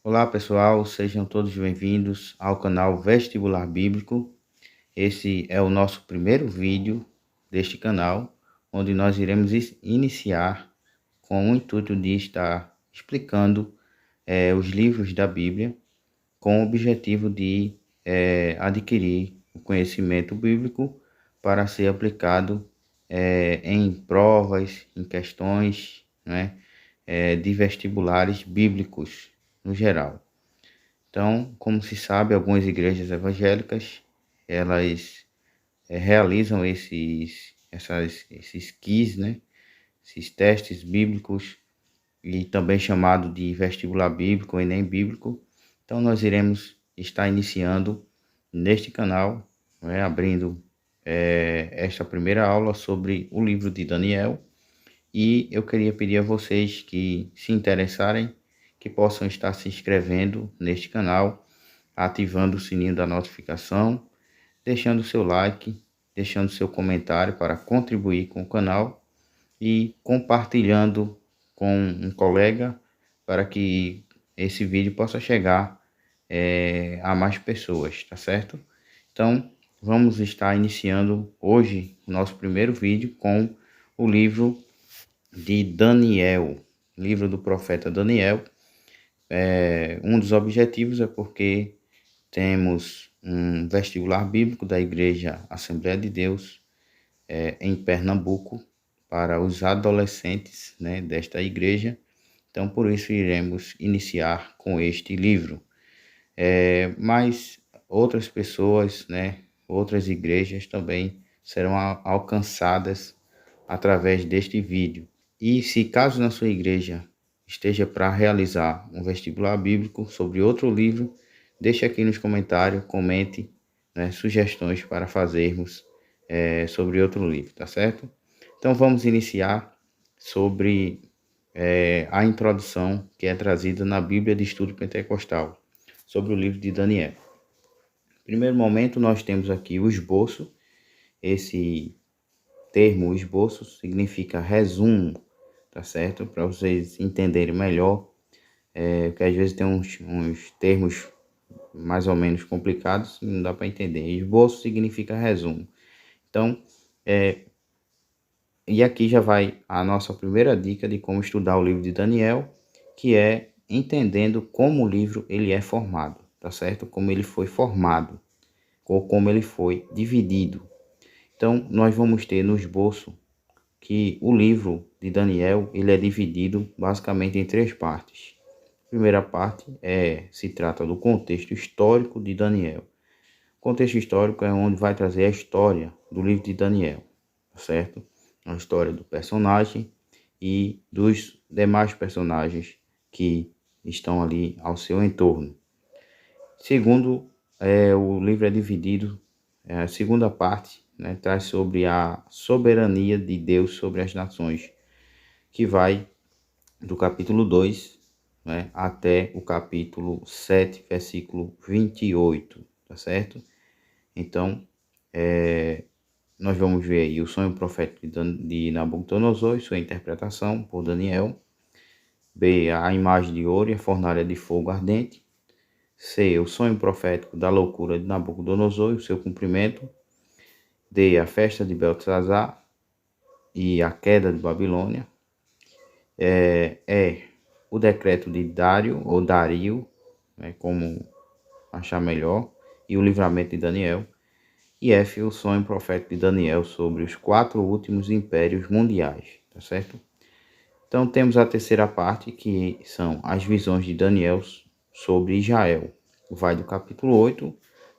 Olá pessoal, sejam todos bem-vindos ao canal Vestibular Bíblico. Esse é o nosso primeiro vídeo deste canal, onde nós iremos iniciar com o intuito de estar explicando os livros da Bíblia, com o objetivo de adquirir o conhecimento bíblico para ser aplicado em provas, em questões, né, de vestibulares bíblicos no geral. Então, como se sabe, algumas igrejas evangélicas, elas realizam esses quiz, né? Esses testes bíblicos, e também chamado de vestibular bíblico, Enem bíblico. Então, nós iremos estar iniciando neste canal, né, abrindo esta primeira aula sobre o livro de Daniel. E eu queria pedir a vocês que se interessarem, que possam estar se inscrevendo neste canal, ativando o sininho da notificação, deixando seu like, deixando seu comentário para contribuir com o canal e compartilhando com um colega para que esse vídeo possa chegar a mais pessoas, tá certo? Então, vamos estar iniciando hoje o nosso primeiro vídeo com o livro de Daniel, livro do profeta Daniel. Um dos objetivos é porque temos um vestibular bíblico da Igreja Assembleia de Deus em Pernambuco para os adolescentes, né, desta igreja. Então, por isso iremos iniciar com este livro. Mas outras pessoas, né, outras igrejas também serão alcançadas através deste vídeo. E se caso na sua igreja esteja para realizar um vestibular bíblico sobre outro livro, deixe aqui nos comentários, comente, né, sugestões para fazermos sobre outro livro, tá certo? Então vamos iniciar sobre a introdução que é trazida na Bíblia de Estudo Pentecostal, sobre o livro de Daniel. No primeiro momento nós temos aqui o esboço. Esse termo esboço significa resumo, tá certo? Para vocês entenderem melhor, porque às vezes tem uns termos mais ou menos complicados, não dá para entender. Esboço significa resumo. Então, e aqui já vai a nossa primeira dica de como estudar o livro de Daniel, que é entendendo como o livro ele é formado, tá certo? Como ele foi formado, ou como ele foi dividido. Então, nós vamos ter no esboço que o livro de Daniel ele é dividido basicamente em três partes. A primeira parte se trata do contexto histórico de Daniel. O contexto histórico é onde vai trazer a história do livro de Daniel, certo? A história do personagem e dos demais personagens que estão ali ao seu entorno. Segundo, o livro é dividido, a segunda parte, né, traz sobre a soberania de Deus sobre as nações, que vai do capítulo 2, né, até o capítulo 7, versículo 28, tá certo? Então, nós vamos ver aí o sonho profético de Nabucodonosor e sua interpretação por Daniel. B, a imagem de ouro e a fornalha de fogo ardente. C, o sonho profético da loucura de Nabucodonosor e o seu cumprimento. D, a festa de Beltesazar e a queda de Babilônia. O decreto de Dário ou Dario, né, como achar melhor, e o livramento de Daniel. E F, o sonho profético de Daniel sobre os 4 últimos impérios mundiais, tá certo? Então temos a terceira parte, que são as visões de Daniel sobre Israel. Vai do capítulo 8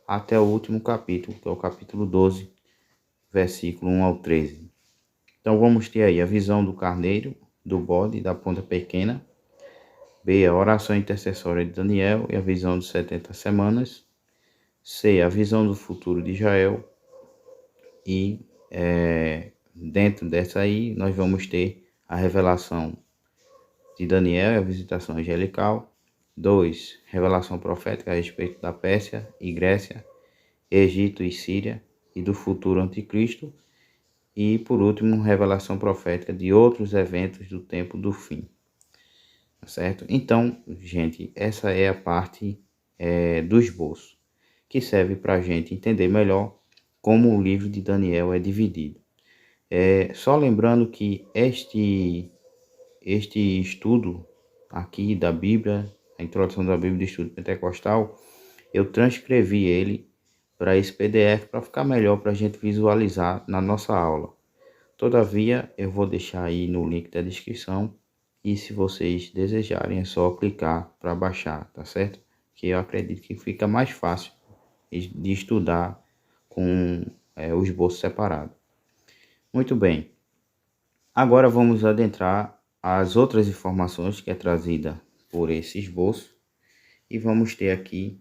até o último capítulo, que é o capítulo 12, versículo 1 ao 13. Então vamos ter aí a visão do carneiro, do bode e da ponta pequena. B, a oração intercessória de Daniel e a visão de 70 semanas. C, a visão do futuro de Israel. E dentro dessa aí nós vamos ter a revelação de Daniel e a visitação angelical. 2, revelação profética a respeito da Pérsia e Grécia, Egito e Síria e do futuro anticristo. E por último, revelação profética de outros eventos do tempo do fim. certo? Então, gente, essa é a parte do esboço, que serve para a gente entender melhor como o livro de Daniel é dividido. Só lembrando que este estudo aqui da Bíblia, a introdução da Bíblia de Estudo Pentecostal, eu transcrevi ele para esse PDF para ficar melhor para a gente visualizar na nossa aula. Todavia, eu vou deixar aí no link da descrição e se vocês desejarem é só clicar para baixar, tá certo? Que eu acredito que fica mais fácil de estudar com o esboço separado. Muito bem, agora vamos adentrar as outras informações que é trazida por esse esboço e vamos ter aqui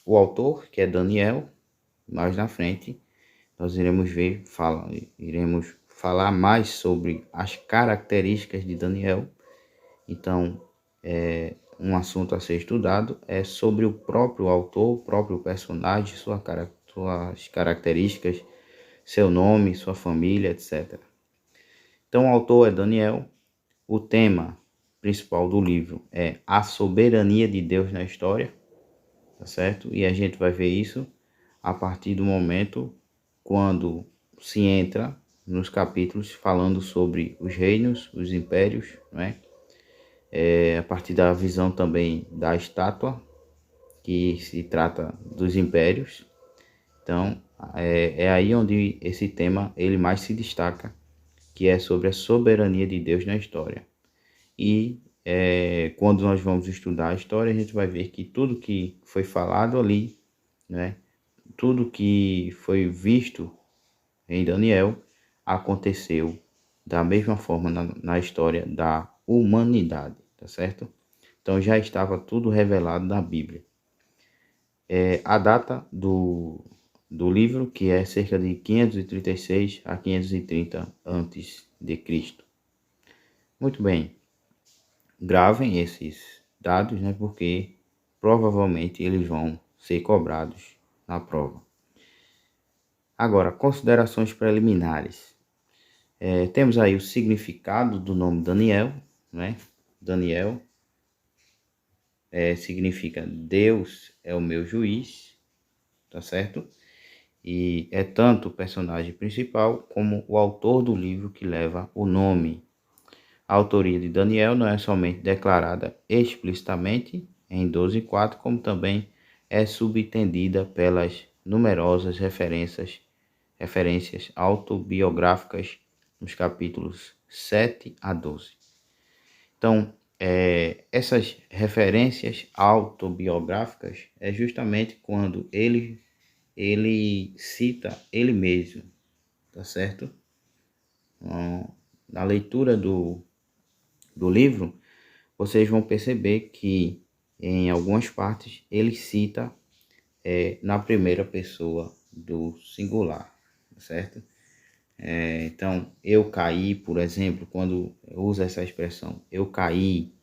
o autor, que é Daniel. Mais na frente nós iremos falar mais sobre as características de Daniel. Então, um assunto a ser estudado é sobre o próprio autor, o próprio personagem, suas características, seu nome, sua família, etc. Então, o autor é Daniel. O tema principal do livro é a soberania de Deus na história, tá certo? E a gente vai ver isso a partir do momento quando se entra nos capítulos falando sobre os reinos, os impérios, né? A partir da visão também da estátua, que se trata dos impérios. Então, é aí onde esse tema ele mais se destaca, que é sobre a soberania de Deus na história. E quando nós vamos estudar a história, a gente vai ver que tudo que foi falado ali, né, tudo que foi visto em Daniel, aconteceu da mesma forma na história da humanidade, tá certo? Então já estava tudo revelado na Bíblia. A data do livro, que é cerca de 536 a 530 antes de Cristo. Muito bem, gravem esses dados, né, porque provavelmente eles vão ser cobrados na prova. Agora, considerações preliminares. Temos aí o significado do nome Daniel, né? Daniel significa Deus é o meu juiz, tá certo? E é tanto o personagem principal como o autor do livro que leva o nome. A autoria de Daniel não é somente declarada explicitamente em 12:4, como também é subentendida pelas numerosas referências autobiográficas nos capítulos 7 a 12. Então, essas referências autobiográficas é justamente quando ele cita ele mesmo, tá certo? Na leitura do livro, vocês vão perceber que em algumas partes ele cita na primeira pessoa do singular, certo? Então, eu caí, por exemplo, quando usa essa expressão, eu caí,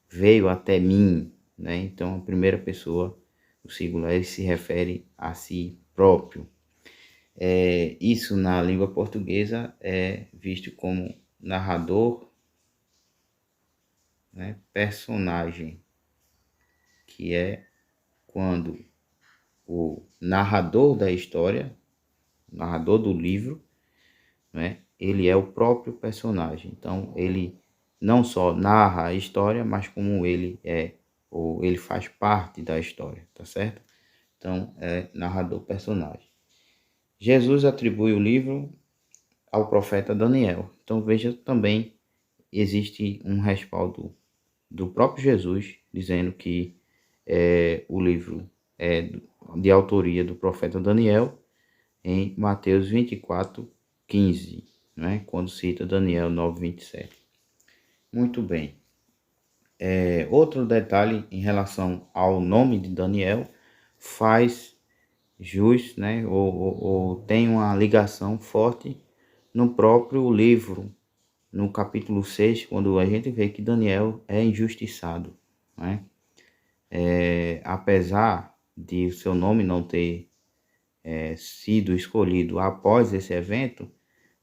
veio até mim, né? Então, a primeira pessoa do singular ele se refere a si próprio. Isso na língua portuguesa é visto como narrador, né? Personagem, que é quando o narrador da história, o narrador do livro, né, ele é o próprio personagem. Então, ele não só narra a história, mas como ele ou ele faz parte da história, tá certo? Então, é narrador personagem. Jesus atribui o livro ao profeta Daniel. Então, veja também, existe um respaldo do próprio Jesus, dizendo que o livro é de autoria do profeta Daniel, em Mateus 24:15, né? Quando cita Daniel 9:27. Muito bem. Outro detalhe em relação ao nome de Daniel faz jus, né? Ou tem uma ligação forte no próprio livro, no capítulo 6, quando a gente vê que Daniel é injustiçado, né? Apesar de o seu nome não ter sido escolhido após esse evento,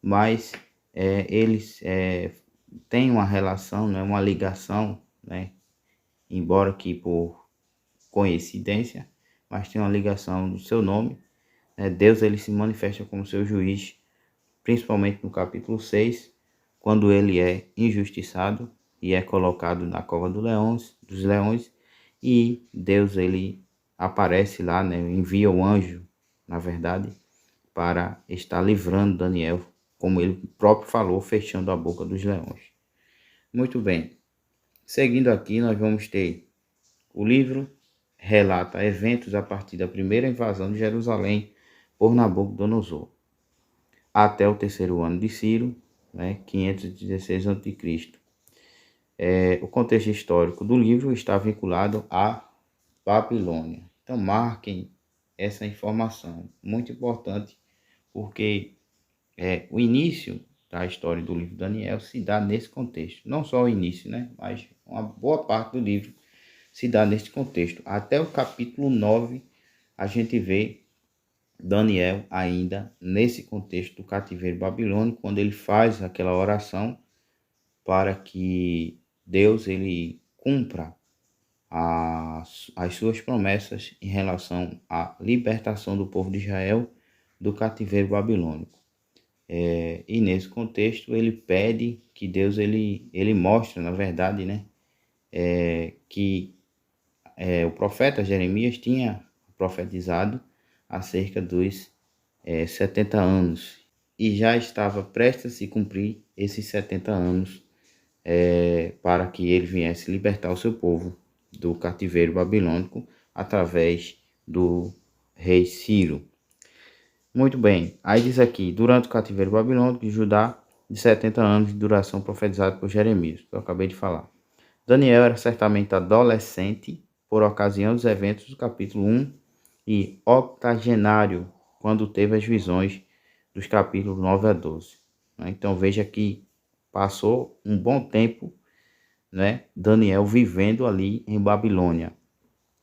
mas ele tem uma relação, né, uma ligação, né, embora que por coincidência, mas tem uma ligação do seu nome, né? Deus ele se manifesta como seu juiz, principalmente no capítulo 6, quando ele é injustiçado e é colocado na cova dos leões, e Deus ele aparece lá, né? Envia o anjo, na verdade, para estar livrando Daniel, como ele próprio falou, fechando a boca dos leões. Muito bem, seguindo aqui nós vamos ter o livro relata eventos a partir da primeira invasão de Jerusalém por Nabucodonosor até o terceiro ano de Ciro, né, 516 a.C. O contexto histórico do livro está vinculado à Babilônia. Então marquem essa informação, muito importante, porque o início da história do livro de Daniel se dá nesse contexto. Não só o início, né, mas uma boa parte do livro se dá nesse contexto. Até o capítulo 9, a gente vê Daniel ainda nesse contexto do cativeiro babilônico, quando ele faz aquela oração para que Deus ele cumpra as suas promessas em relação à libertação do povo de Israel do cativeiro babilônico. E nesse contexto ele pede que Deus ele mostre, na verdade, né, que o profeta Jeremias tinha profetizado acerca dos 70 anos e já estava prestes a se cumprir esses 70 anos para que ele viesse libertar o seu povo do cativeiro babilônico através do rei Ciro. Muito bem, aí diz aqui, durante o cativeiro babilônico de Judá, de 70 anos de duração profetizado por Jeremias, que eu acabei de falar. Daniel era certamente adolescente por ocasião dos eventos do capítulo 1 e octogenário quando teve as visões dos capítulos 9 a 12. Então veja que passou um bom tempo, né, Daniel vivendo ali em Babilônia.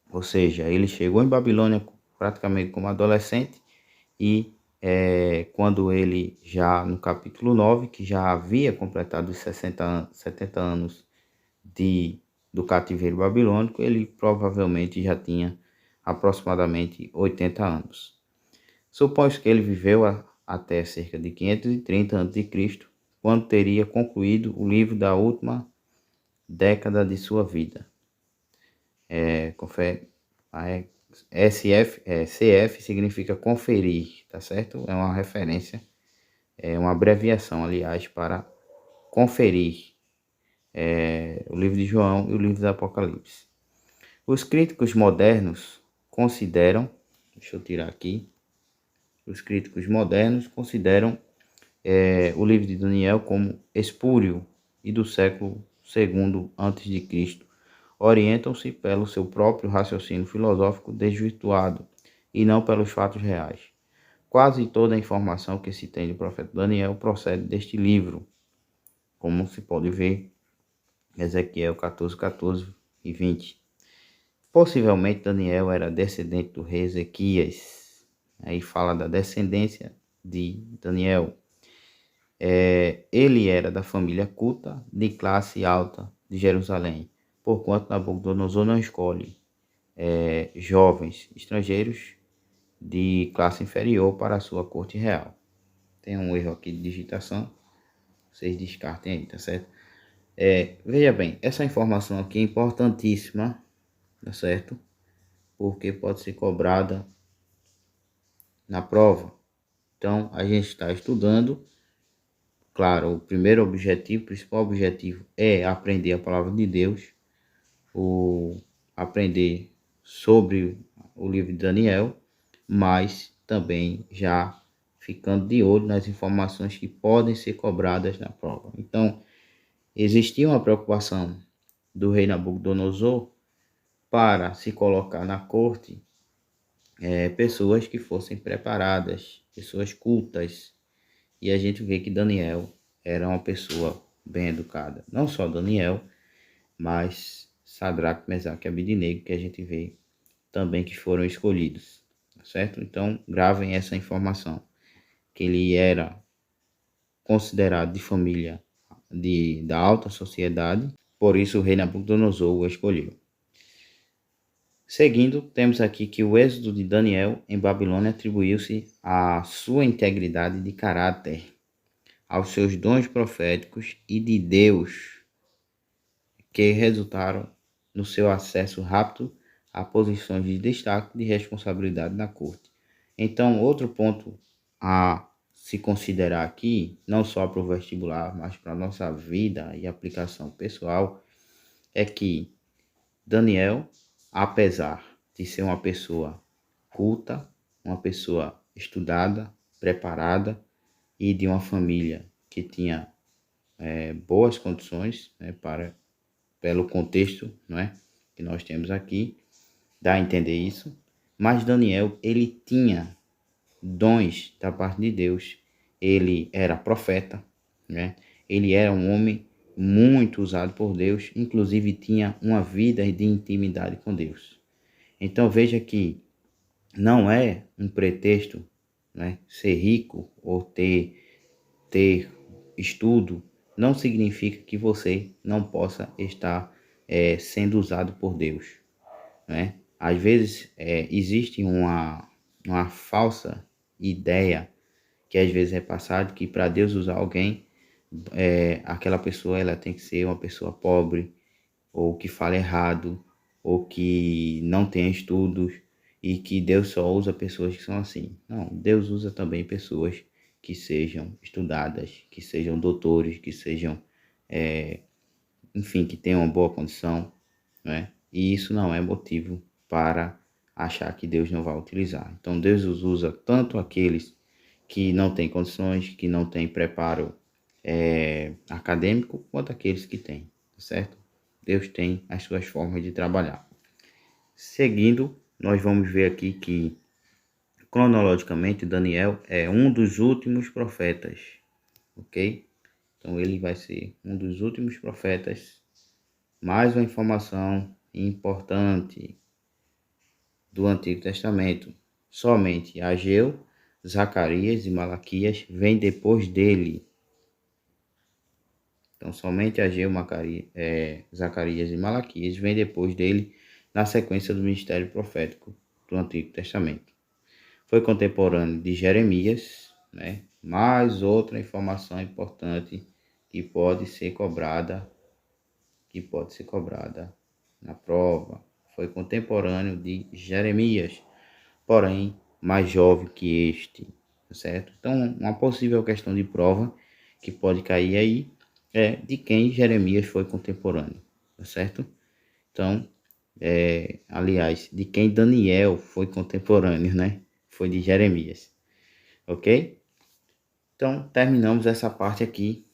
Ou seja, ele chegou em Babilônia praticamente como adolescente e quando ele já no capítulo 9, que já havia completado os 70 anos do cativeiro babilônico, ele provavelmente já tinha aproximadamente 80 anos. Supõe-se que ele viveu até cerca de 530 a.C., quando teria concluído o livro da última década de sua vida. CF significa conferir, tá certo? É uma referência, é uma abreviação, aliás, para conferir o livro de João e o livro do Apocalipse. Os críticos modernos consideram, deixa eu tirar aqui, os críticos modernos consideram o livro de Daniel como espúrio e do século II a.C., orientam-se pelo seu próprio raciocínio filosófico desvirtuado e não pelos fatos reais. Quase toda a informação que se tem do profeta Daniel procede deste livro, como se pode ver Ezequiel 14, 14 e 20. Possivelmente Daniel era descendente do rei Ezequias. Aí fala da descendência de Daniel. Ele era da família culta de classe alta de Jerusalém, porquanto Nabucodonosor não escolhe jovens estrangeiros de classe inferior para a sua corte real. Tem um erro aqui de digitação, vocês descartem aí, tá certo? Veja bem, essa informação aqui é importantíssima, tá certo? Porque pode ser cobrada na prova. Então, a gente está estudando. Claro, o primeiro objetivo, o principal objetivo é aprender a palavra de Deus, aprender sobre o livro de Daniel, mas também já ficando de olho nas informações que podem ser cobradas na prova. Então, existia uma preocupação do rei Nabucodonosor para se colocar na corte pessoas que fossem preparadas, pessoas cultas. E a gente vê que Daniel era uma pessoa bem educada. Não só Daniel, mas Sadraque, Mesaque e Abednego, que a gente vê também que foram escolhidos, certo? Então, gravem essa informação, que ele era considerado de família da alta sociedade, por isso o rei Nabucodonosor o escolheu. Seguindo, temos aqui que o êxodo de Daniel em Babilônia atribuiu-se à sua integridade de caráter, aos seus dons proféticos e de Deus, que resultaram no seu acesso rápido a posições de destaque de responsabilidade na corte. Então, outro ponto a se considerar aqui, não só para o vestibular, mas para a nossa vida e aplicação pessoal, é que Daniel, apesar de ser uma pessoa culta, uma pessoa estudada, preparada e de uma família que tinha boas condições, né, pelo contexto, não é, que nós temos aqui, dá a entender isso. Mas Daniel, ele tinha dons da parte de Deus. Ele era profeta, né? Ele era um homem muito usado por Deus, inclusive tinha uma vida de intimidade com Deus. Então veja que não é um pretexto, né, ser rico ou ter estudo, não significa que você não possa estar sendo usado por Deus, né? Às vezes existe uma falsa ideia que às vezes é passada que para Deus usar alguém, aquela pessoa ela tem que ser uma pessoa pobre, ou que fala errado, ou que não tem estudos, e que Deus só usa pessoas que são assim. Não, Deus usa também pessoas que sejam estudadas, que sejam doutores, que sejam, enfim, que tenham uma boa condição, né? E isso não é motivo para achar que Deus não vai utilizar. Então Deus os usa tanto aqueles que não têm condições, que não têm preparo acadêmico, quanto aqueles que têm, certo? Deus tem as suas formas de trabalhar. Seguindo, nós vamos ver aqui que, cronologicamente, Daniel é um dos últimos profetas, ok? Então ele vai ser um dos últimos profetas. Mais uma informação importante do Antigo Testamento. Somente Ageu, Zacarias e Malaquias vêm depois dele. Então, somente Ageu, Zacarias e Malaquias vêm depois dele na sequência do ministério profético do Antigo Testamento. Foi contemporâneo de Jeremias, né? Mais outra informação importante que pode ser cobrada na prova. Foi contemporâneo de Jeremias, porém mais jovem que este, certo? Então, uma possível questão de prova que pode cair aí é de quem Jeremias foi contemporâneo, certo? Então, aliás, de quem Daniel foi contemporâneo, né? Foi de Jeremias, ok? Então, terminamos essa parte aqui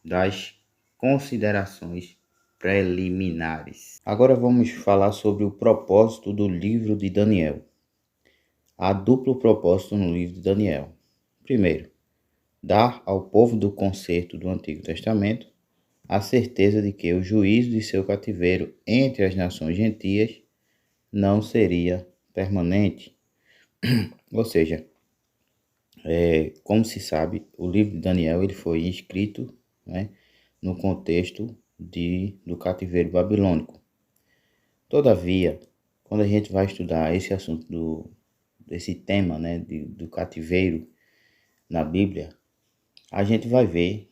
das considerações preliminares. Agora vamos falar sobre o propósito do livro de Daniel. Há duplo propósito no livro de Daniel. Primeiro, dar ao povo do concerto do Antigo Testamento a certeza de que o juízo de seu cativeiro entre as nações gentias não seria permanente. Ou seja, como se sabe, o livro de Daniel ele foi escrito, né, no contexto do cativeiro babilônico. Todavia, quando a gente vai estudar esse assunto desse tema, né, do cativeiro na Bíblia, a gente vai ver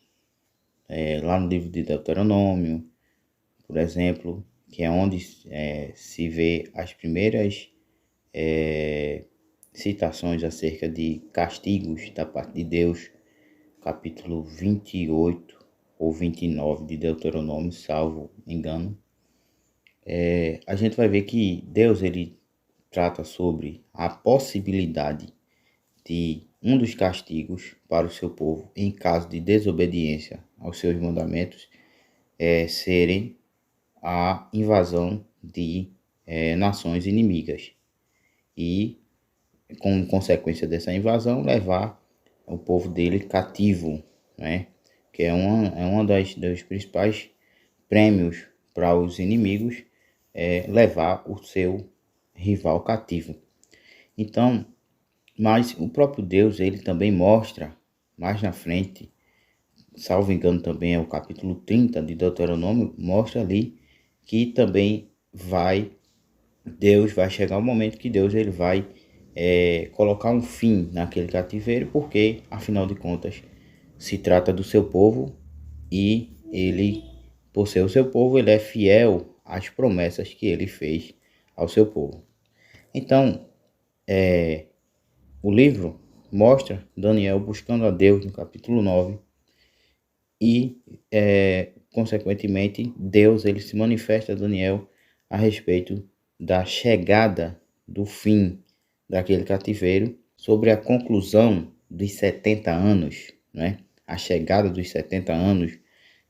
lá no livro de Deuteronômio, por exemplo, que é onde se vê as primeiras citações acerca de castigos da parte de Deus, capítulo 28 ou 29 de Deuteronômio, salvo engano. A gente vai ver que Deus ele trata sobre a possibilidade de um dos castigos para o seu povo, em caso de desobediência aos seus mandamentos, serem a invasão de nações inimigas e, como consequência dessa invasão, levar o povo dele cativo, né? Que é uma dos principais prêmios para os inimigos, levar o seu rival cativo. Então, mas o próprio Deus ele também mostra mais na frente, salvo engano também é o capítulo 30 de Deuteronômio, mostra ali que também Deus vai chegar um momento que Deus ele vai colocar um fim naquele cativeiro, porque afinal de contas se trata do seu povo e ele, por ser o seu povo, ele é fiel às promessas que ele fez ao seu povo. Então, o livro mostra Daniel buscando a Deus no capítulo 9 e, consequentemente, Deus ele se manifesta a Daniel a respeito da chegada do fim daquele cativeiro, sobre a conclusão dos 70 anos, né? A chegada dos 70 anos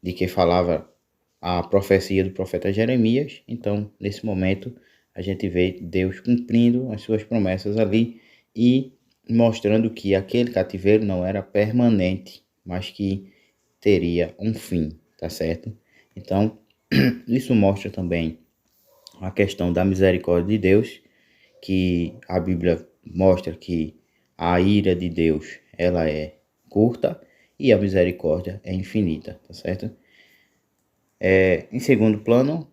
de que falava a profecia do profeta Jeremias. Então, nesse momento, a gente vê Deus cumprindo as suas promessas ali e mostrando que aquele cativeiro não era permanente, mas que teria um fim, tá certo? Então, isso mostra também a questão da misericórdia de Deus, que a Bíblia mostra que a ira de Deus, ela é curta e a misericórdia é infinita, tá certo? Em segundo plano,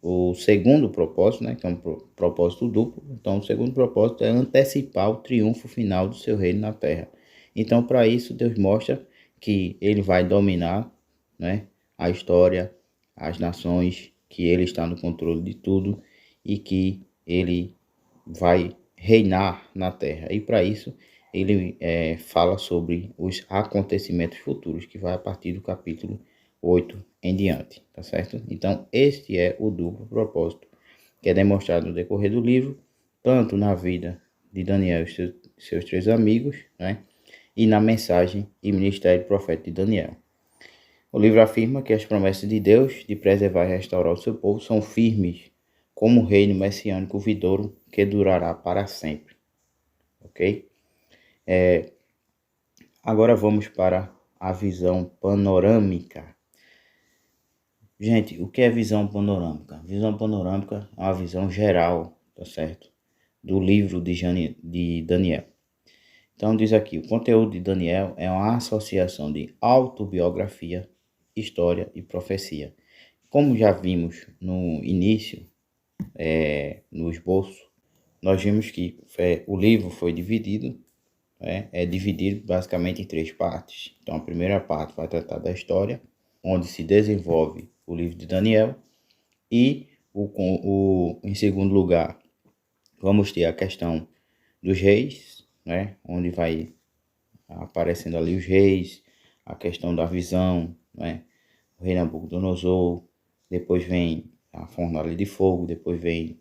o segundo propósito, né, que é um propósito duplo. Então, o segundo propósito é antecipar o triunfo final do seu reino na terra. Então, para isso, Deus mostra que ele vai dominar, né, a história, as nações, que ele está no controle de tudo e que ele vai reinar na terra. E para isso, ele fala sobre os acontecimentos futuros, que vai a partir do capítulo 8 em diante, tá certo? Então, este é o duplo propósito que é demonstrado no decorrer do livro, tanto na vida de Daniel e seus três amigos, né? E na mensagem e ministério profético de Daniel. O livro afirma que as promessas de Deus de preservar e restaurar o seu povo são firmes como o reino messiânico vindouro que durará para sempre. Ok? Agora vamos para a visão panorâmica. Gente, o que é visão panorâmica? Visão panorâmica é uma visão geral, tá certo? Do livro de Daniel. Então diz aqui, o conteúdo de Daniel é uma associação de autobiografia, história e profecia. Como já vimos no início, no esboço, nós vimos que o livro foi dividido, é dividido basicamente em três partes. Então a primeira parte vai tratar da história, onde se desenvolve o livro de Daniel, e em segundo lugar vamos ter a questão dos reis, né, onde vai aparecendo ali os reis, a questão da visão, né, o rei Nabucodonosor, depois vem a fornalha de fogo, depois vem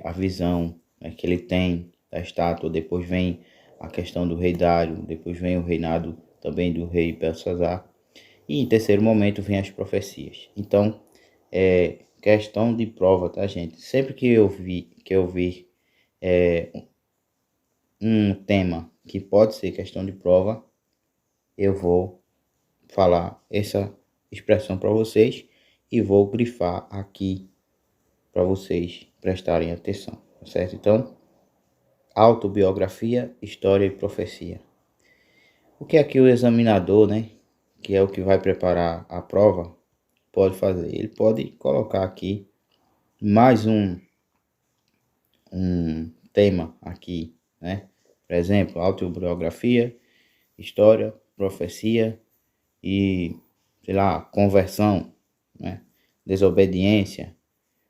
a visão, né, que ele tem da estátua, depois vem a questão do rei Dário, depois vem o reinado também do rei Belsazar, e em terceiro momento vem as profecias. Então, questão de prova, tá, gente? Sempre que eu vi um tema que pode ser questão de prova, eu vou falar essa expressão para vocês e vou grifar aqui para vocês prestarem atenção, tá certo? Então, autobiografia, história e profecia. O que aqui o examinador, né, que é o que vai preparar a prova, pode fazer? Ele pode colocar aqui mais um tema aqui, né? Por exemplo, autobiografia, história, profecia e, sei lá, conversão, né? Desobediência,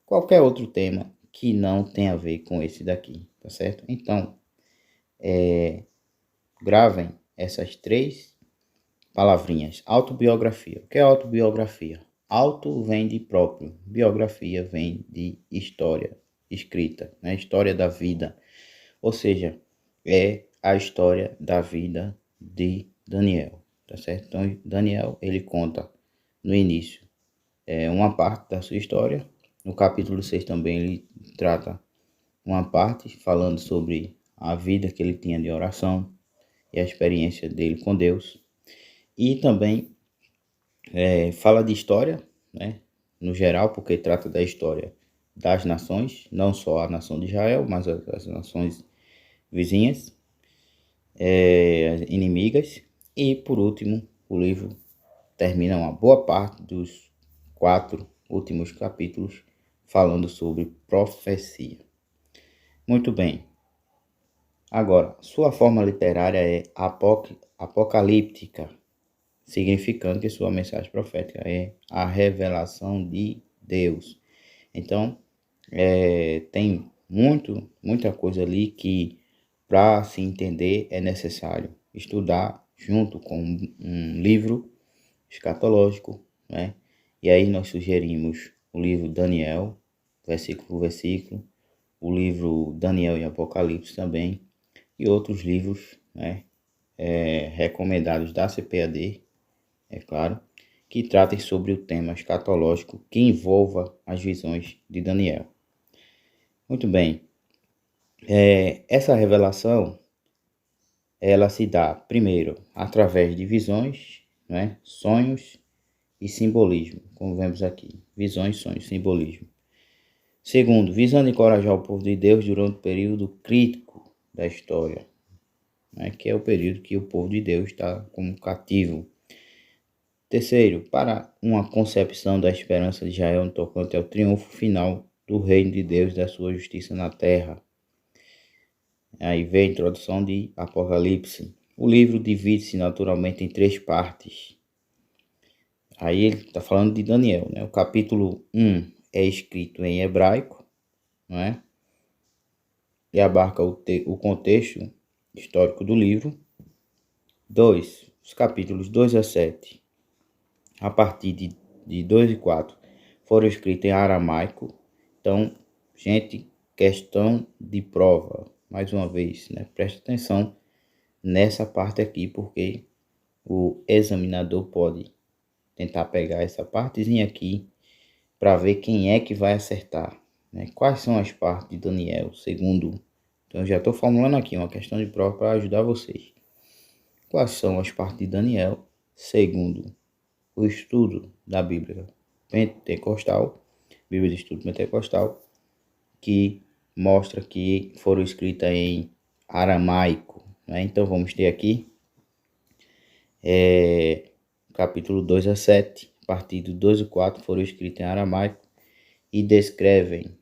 qualquer outro tema que não tenha a ver com esse daqui, tá certo? Então, gravem essas três palavrinhas. Autobiografia. O que é autobiografia? Auto vem de próprio, biografia vem de história escrita, né? História da vida. Ou seja, é a história da vida de Daniel, tá certo? Então, Daniel, ele conta no início uma parte da sua história. No capítulo 6 também ele trata uma parte falando sobre a vida que ele tinha de oração e a experiência dele com Deus. E também fala de história, né, no geral, porque trata da história das nações, não só a nação de Israel, mas as nações vizinhas, inimigas. E, por último, o livro termina uma boa parte dos 4 últimos capítulos falando sobre profecia. Muito bem. Agora, sua forma literária é apocalíptica, significando que sua mensagem profética é a revelação de Deus. Então, tem muita coisa ali que, para se entender, é necessário estudar junto com um livro escatológico, né? E aí nós sugerimos o livro Daniel, versículo por versículo, o livro Daniel e Apocalipse também, e outros livros, né, recomendados da CPAD, é claro, que tratem sobre o tema escatológico que envolva as visões de Daniel. Muito bem, essa revelação, ela se dá, primeiro, através de visões, né, sonhos e simbolismo, como vemos aqui, visões, sonhos, simbolismo. Segundo, visando encorajar o povo de Deus durante o período crítico da história, né, que é o período que o povo de Deus está como cativo. Terceiro, para uma concepção da esperança de Israel no tocante ao triunfo final do reino de Deus e da sua justiça na terra. Aí vem a introdução de Apocalipse. O livro divide-se naturalmente em 3 partes. Aí ele está falando de Daniel, né? O capítulo 1 é escrito em hebraico, não é? E abarca o contexto histórico do livro. 2, os capítulos 2 a 7, a partir de 2 e 4, foram escritos em aramaico. Então, gente, questão de prova, mais uma vez, né? Presta atenção nessa parte aqui, porque o examinador pode tentar pegar essa partezinha aqui para ver quem é que vai acertar, né? Quais são as partes de Daniel, segundo... Então, eu já estou formulando aqui uma questão de prova para ajudar vocês. Quais são as partes de Daniel, segundo o estudo da Bíblia Pentecostal, Bíblia de Estudo Pentecostal, que mostra que foram escritas em aramaico, né? Então, vamos ter aqui capítulo 2 a 7, a partir do 2 e 4 foram escritos em aramaico e descrevem,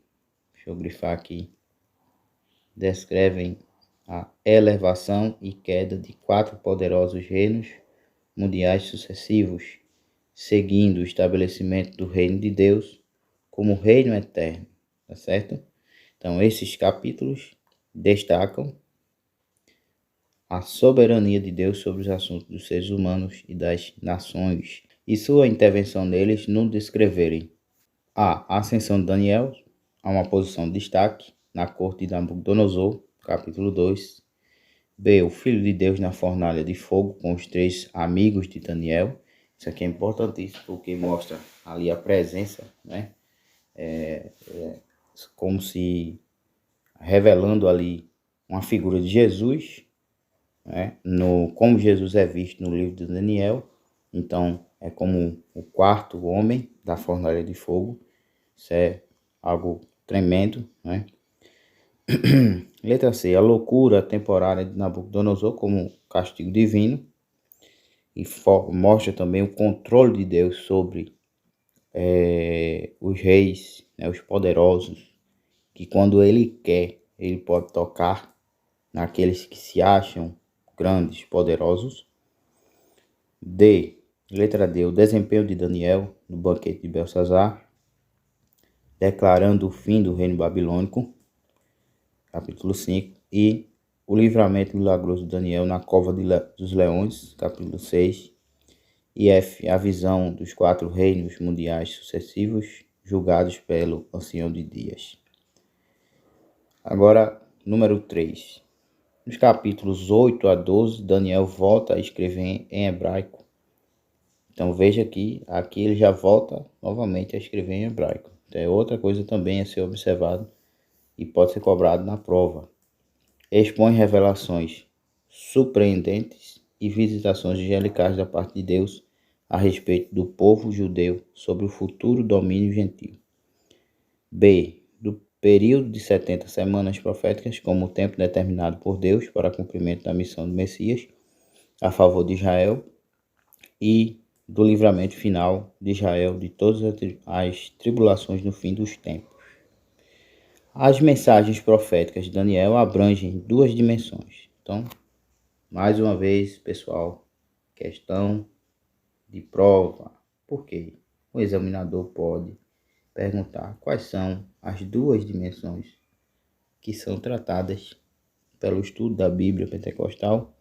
deixa eu grifar aqui, descrevem a elevação e queda de 4 poderosos reinos mundiais sucessivos, seguindo o estabelecimento do reino de Deus como reino eterno, tá certo? Então, esses capítulos destacam a soberania de Deus sobre os assuntos dos seres humanos e das nações, e sua intervenção neles no descreverem a ascensão de Daniel a uma posição de destaque na corte de Nabucodonosor, capítulo 2. B, o Filho de Deus na fornalha de fogo com os 3 amigos de Daniel. Isso aqui é importantíssimo porque mostra ali a presença, né? Como se revelando ali uma figura de Jesus, né? Como Jesus é visto no livro de Daniel. Então, é como o 4º homem da fornalha de fogo. Isso é algo tremendo, né? Letra C, a loucura temporária de Nabucodonosor como castigo divino, e mostra também o controle de Deus sobre os reis, né, os poderosos, que quando ele quer, ele pode tocar naqueles que se acham grandes, poderosos. D, letra D, o desempenho de Daniel no banquete de Belsazar, declarando o fim do reino babilônico, capítulo 5, e o livramento milagroso de Daniel na cova dos leões, capítulo 6, e F, a visão dos 4 reinos mundiais sucessivos, julgados pelo Ancião de Dias. Agora, número 3. Nos capítulos 8 a 12, Daniel volta a escrever em hebraico. Então, veja que aqui ele já volta novamente a escrever em hebraico. Então, é outra coisa também a ser observado e pode ser cobrado na prova. Expõe revelações surpreendentes e visitações angelicais da parte de Deus a respeito do povo judeu sobre o futuro domínio gentil. B, do período de 70 semanas proféticas como o tempo determinado por Deus para cumprimento da missão do Messias, a favor de Israel e do livramento final de Israel de todas as tribulações no fim dos tempos. As mensagens proféticas de Daniel abrangem duas dimensões. Então, mais uma vez, pessoal, questão de prova. Por quê? O examinador pode perguntar quais são as duas dimensões que são tratadas pelo estudo da Bíblia Pentecostal,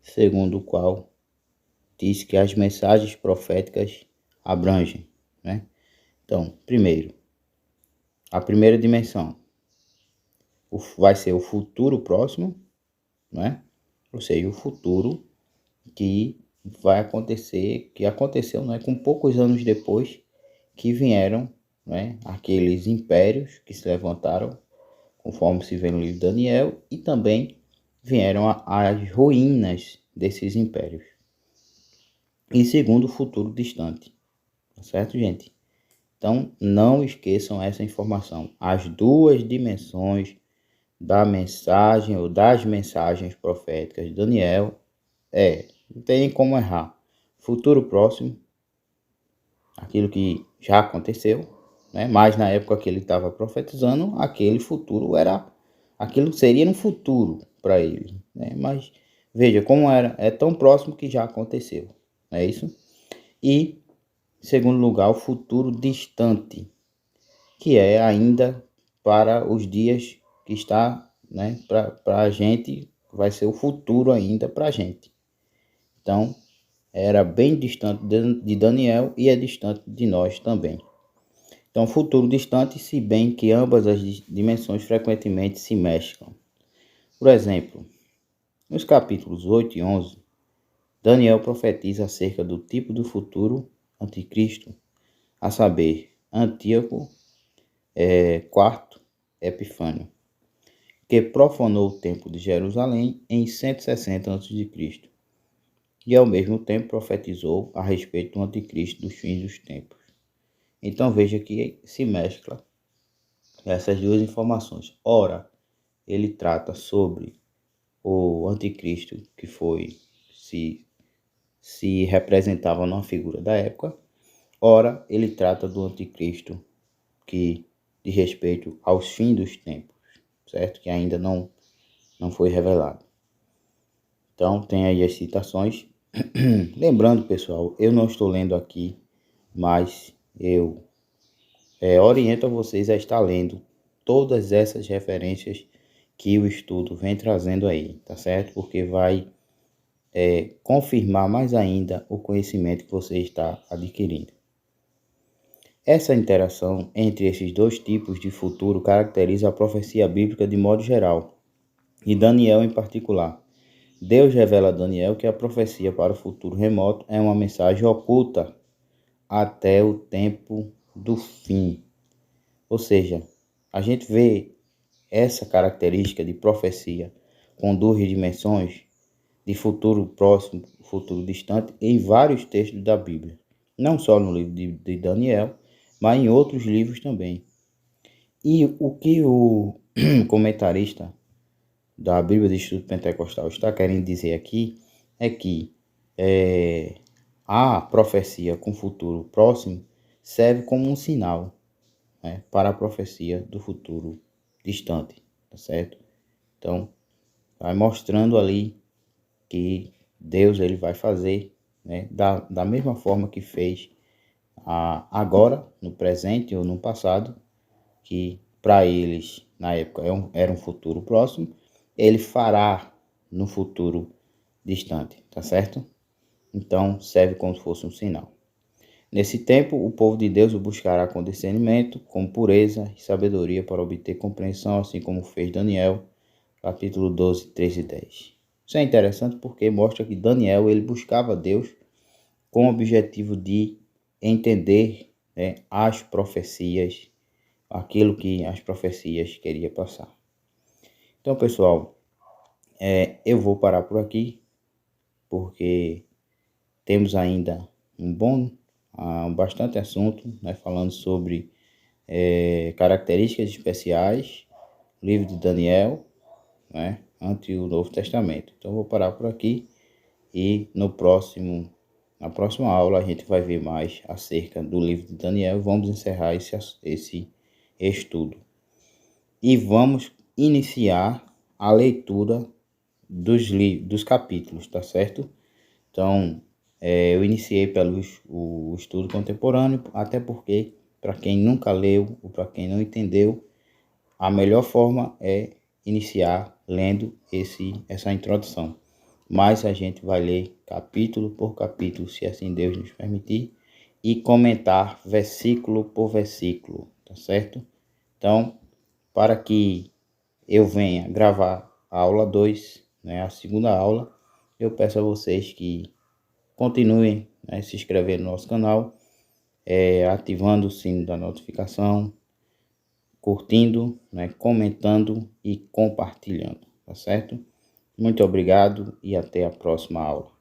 segundo o qual diz que as mensagens proféticas abrangem, né? Então, primeiro, a primeira dimensão vai ser o futuro próximo, né? Ou seja, o futuro que vai acontecer, que aconteceu, né, com poucos anos depois que vieram, né, aqueles impérios que se levantaram, conforme se vê no livro de Daniel, e também vieram as ruínas desses impérios. E segundo, o futuro distante, tá certo, gente? Então, não esqueçam essa informação. As duas dimensões da mensagem ou das mensagens proféticas de Daniel não tem como errar. Futuro próximo, aquilo que já aconteceu, né? Mas na época que ele estava profetizando, aquele futuro aquilo seria no futuro para ele, né? Mas veja como é tão próximo que já aconteceu, não é isso? E, em segundo lugar, o futuro distante, que é ainda para os dias que está, né? Para a gente, vai ser o futuro ainda para a gente. Então, era bem distante de Daniel e é distante de nós também. Então, futuro distante, se bem que ambas as dimensões frequentemente se mesclam. Por exemplo, nos capítulos 8 e 11, Daniel profetiza acerca do tipo do futuro anticristo, a saber, Antíoco IV Epifânio, que profanou o templo de Jerusalém em 160 a.C. e ao mesmo tempo profetizou a respeito do anticristo dos fins dos tempos. Então veja que se mescla essas duas informações. Ora, ele trata sobre o anticristo que se representava numa figura da época. Ora, ele trata do anticristo que diz respeito aos fins dos tempos, certo? Que ainda não foi revelado. Então tem aí as citações. Lembrando, pessoal, eu não estou lendo aqui, mas eu oriento a vocês a estar lendo todas essas referências que o estudo vem trazendo aí, tá certo? Porque vai confirmar mais ainda o conhecimento que você está adquirindo. Essa interação entre esses dois tipos de futuro caracteriza a profecia bíblica de modo geral, e Daniel em particular. Deus revela a Daniel que a profecia para o futuro remoto é uma mensagem oculta até o tempo do fim. Ou seja, a gente vê essa característica de profecia com duas dimensões, de futuro próximo, futuro distante, em vários textos da Bíblia. Não só no livro de Daniel, mas em outros livros também. E o que o comentarista da Bíblia de Estudo Pentecostal está querendo dizer aqui é que a profecia com futuro próximo serve como um sinal, né, para a profecia do futuro distante, tá certo? Então, vai mostrando ali que Deus ele vai fazer, né, da mesma forma que fez agora, no presente ou no passado, que para eles, na época, era um futuro próximo, ele fará no futuro distante, tá certo? Então, serve como se fosse um sinal. Nesse tempo, o povo de Deus o buscará com discernimento, com pureza e sabedoria para obter compreensão, assim como fez Daniel, capítulo 12, 13 e 10. Isso é interessante porque mostra que Daniel ele buscava Deus com o objetivo de entender, né, as profecias, aquilo que as profecias queriam passar. Então, pessoal, eu vou parar por aqui, porque temos ainda bastante assunto, né, falando sobre características especiais, livro de Daniel, né, ante o Novo Testamento. Então, vou parar por aqui. E na próxima aula a gente vai ver mais acerca do livro de Daniel. Vamos encerrar esse estudo. E vamos iniciar a leitura dos capítulos, tá certo? Então, eu iniciei o estudo contemporâneo, até porque, para quem nunca leu ou para quem não entendeu, a melhor forma é iniciar lendo essa introdução. Mas a gente vai ler capítulo por capítulo, se assim Deus nos permitir, e comentar versículo por versículo, tá certo? Então, para que eu venha gravar a aula 2, né, a segunda aula, eu peço a vocês que continuem, né, se inscrevendo no nosso canal, ativando o sino da notificação, curtindo, né, comentando e compartilhando, tá certo? Muito obrigado e até a próxima aula.